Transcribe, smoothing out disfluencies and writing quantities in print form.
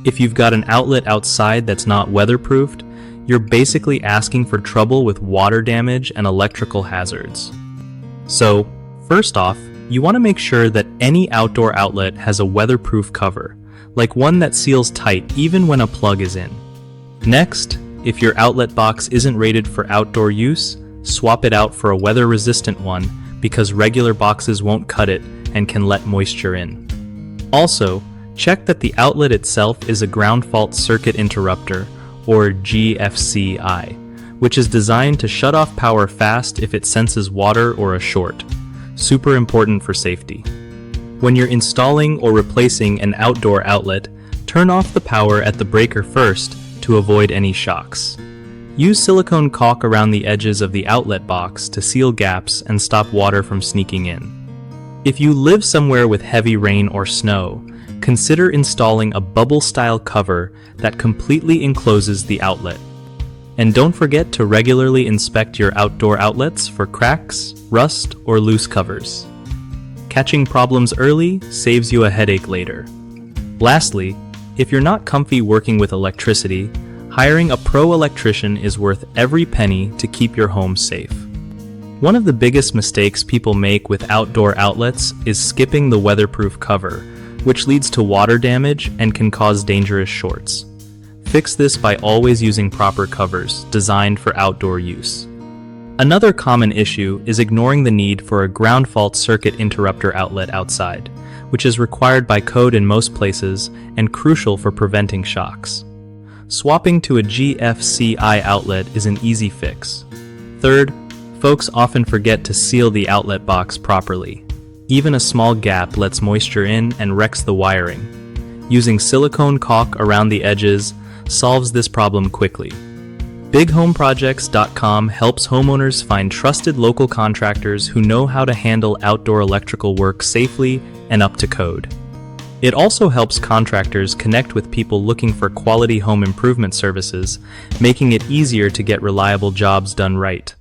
If you've got an outlet outside that's not weatherproofed, you're basically asking for trouble with water damage and electrical hazards. So, first off, you want to make sure that any outdoor outlet has a weatherproof cover, like one that seals tight even when a plug is in. Next, if your outlet box isn't rated for outdoor use, swap it out for a weather-resistant one because regular boxes won't cut it and can let moisture in. Also, check that the outlet itself is a ground fault circuit interrupter, or GFCI, which is designed to shut off power fast if it senses water or a short. Super important for safety. When you're installing or replacing an outdoor outlet, turn off the power at the breaker first to avoid any shocks. Use silicone caulk around the edges of the outlet box to seal gaps and stop water from sneaking in. If you live somewhere with heavy rain or snow, consider installing a bubble-style cover that completely encloses the outlet. And don't forget to regularly inspect your outdoor outlets for cracks, rust, or loose covers. Catching problems early saves you a headache later. Lastly, if you're not comfy working with electricity, hiring a pro electrician is worth every penny to keep your home safe. One of the biggest mistakes people make with outdoor outlets is skipping the weatherproof cover, which leads to water damage and can cause dangerous shorts. Fix this by always using proper covers designed for outdoor use. Another common issue is ignoring the need for a ground fault circuit interrupter outlet outside, which is required by code in most places and crucial for preventing shocks. Swapping to a GFCI outlet is an easy fix. Third, folks often forget to seal the outlet box properly. Even a small gap lets moisture in and wrecks the wiring. Using silicone caulk around the edges solves this problem quickly. BigHomeProjects.com helps homeowners find trusted local contractors who know how to handle outdoor electrical work safely and up to code. It also helps contractors connect with people looking for quality home improvement services, making it easier to get reliable jobs done right.